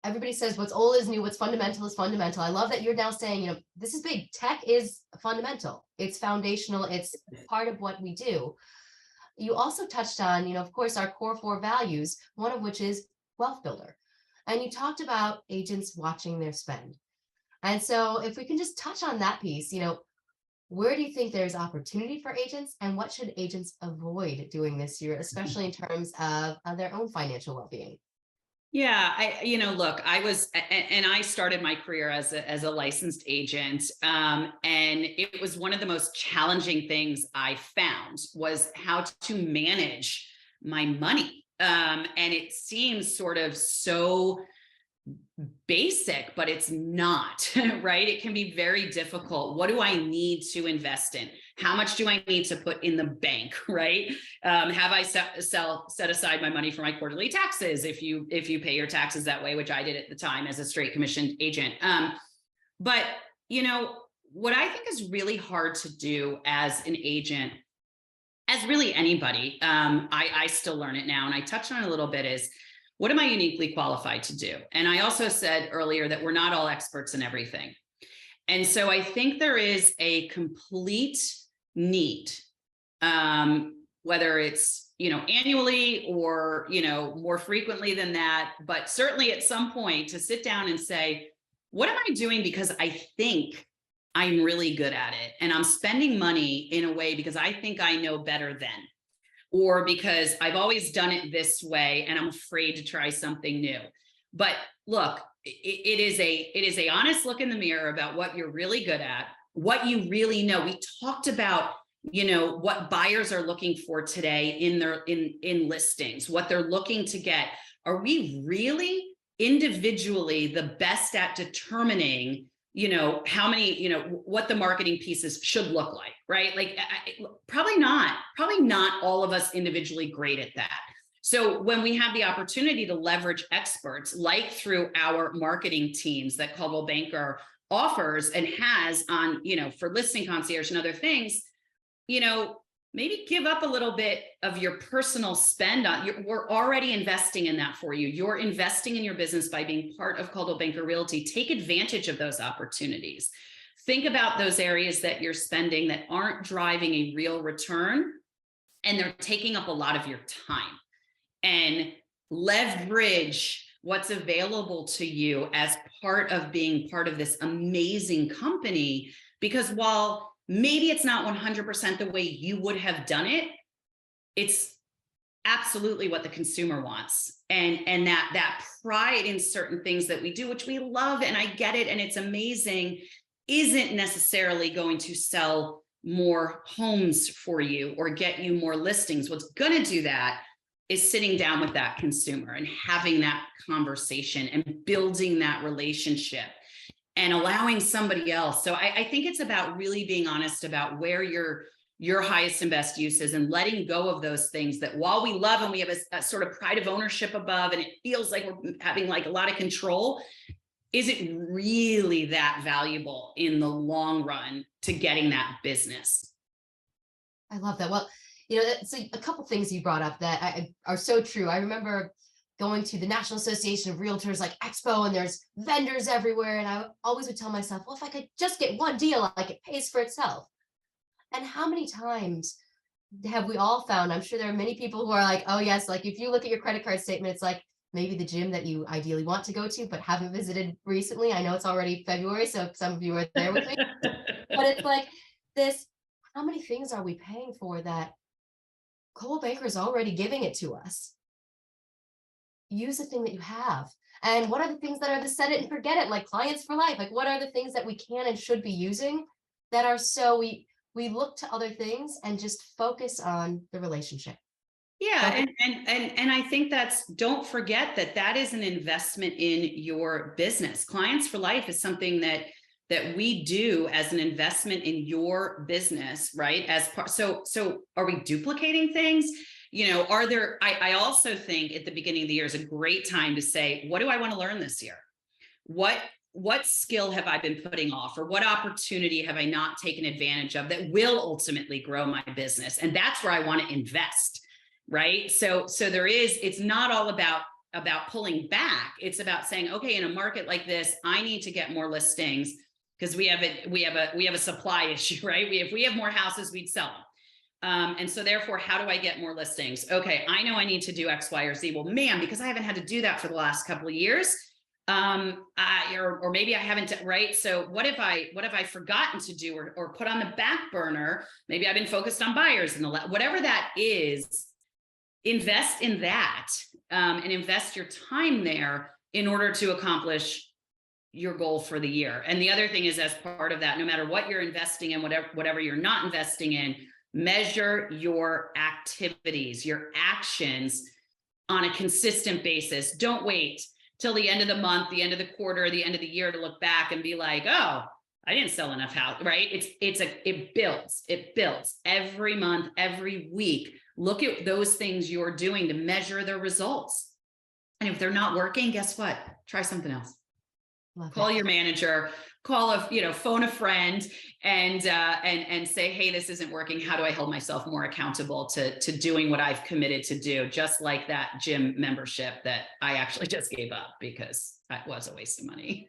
everybody says what's old is new, what's fundamental is fundamental. I love that you're now saying, this is big. Tech is fundamental. It's foundational. It's part of what we do. You also touched on, of course, our core 4 values, one of which is wealth builder. And you talked about agents watching their spend. And so if we can just touch on that piece, where do you think there's opportunity for agents, and what should agents avoid doing this year, especially in terms of their own financial well-being? Yeah, look, I started my career as a licensed agent. And it was one of the most challenging things I found was how to manage my money. And it seems sort of so basic, but it's not, right? It can be very difficult. What do I need to invest in? How much do I need to put in the bank, right? Have I set aside my money for my quarterly taxes if you pay your taxes that way, which I did at the time as a straight commissioned agent. But what I think is really hard to do as an agent, as really anybody, I still learn it now, and I touched on it a little bit, is what am I uniquely qualified to do? And I also said earlier that we're not all experts in everything. And so I think there is a complete need, whether it's, annually or, more frequently than that, but certainly at some point to sit down and say, what am I doing because I think I'm really good at it, and I'm spending money in a way because I think I know better than, or because I've always done it this way and I'm afraid to try something new. But look, it is a honest look in the mirror about what you're really good at, what you really know. We talked about, what buyers are looking for today in listings, what they're looking to get. Are we really individually the best at determining how many, what the marketing pieces should look like, right? Like, probably not all of us individually great at that. So when we have the opportunity to leverage experts, like through our marketing teams that Coldwell Banker offers and has on, for listing concierge and other things, maybe give up a little bit of your personal spend on. We're already investing in that for you. You're investing in your business by being part of Coldwell Banker Realty. Take advantage of those opportunities. Think about those areas that you're spending that aren't driving a real return, and they're taking up a lot of your time. And leverage what's available to you as part of being part of this amazing company, because while maybe it's not 100% the way you would have done it, it's absolutely what the consumer wants. And that pride in certain things that we do, which we love, and I get it, and it's amazing, isn't necessarily going to sell more homes for you or get you more listings. What's going to do that is sitting down with that consumer and having that conversation and building that relationship and allowing somebody else. So I think it's about really being honest about where your highest and best use is, and letting go of those things that, while we love and we have a sort of pride of ownership above, and it feels like we're having like a lot of control, is it really that valuable in the long run to getting that business? I love that. Well, so a couple things you brought up that are so true. I remember going to the National Association of Realtors Expo, and there's vendors everywhere. And I always would tell myself, well, if I could just get one deal, it pays for itself. And how many times have we all found, I'm sure there are many people who are like, oh yes, if you look at your credit card statement, it's maybe the gym that you ideally want to go to, but haven't visited recently. I know it's already February, so some of you are there with me, but it's how many things are we paying for that Coldwell Banker is already giving it to us? Use the thing that you have. And what are the things that are the set it and forget it, like clients for life? What are the things that we can and should be using that are so we look to other things and just focus on the relationship? Yeah. And I think don't forget that is an investment in your business. Clients for life is something that we do as an investment in your business, right? So are we duplicating things? I also think at the beginning of the year is a great time to say, what do I want to learn this year? What skill have I been putting off, or what opportunity have I not taken advantage of that will ultimately grow my business? And that's where I want to invest, right? So it's not all about about pulling back. It's about saying, okay, in a market like this, I need to get more listings because we have a supply issue, right? If we have more houses, we'd sell them. And so therefore, how do I get more listings? Okay, I know I need to do X, Y, or Z. Well, man, because I haven't had to do that for the last couple of years, or maybe I haven't, right? So what have I forgotten to do or put on the back burner? Maybe I've been focused on buyers and whatever that is, invest in that, and invest your time there in order to accomplish your goal for the year. And the other thing is, as part of that, no matter what you're investing in, whatever you're not investing in, measure your activities, your actions on a consistent basis. Don't wait till the end of the month, the end of the quarter, the end of the year to look back and be like, oh, I didn't sell enough house, right? It builds every month, every week. Look at those things you're doing to measure the results. And if they're not working, guess what? Try something else. Call your manager, phone a friend and say, hey, this isn't working. How do I hold myself more accountable to doing what I've committed to do? Just like that gym membership that I actually just gave up because that was a waste of money.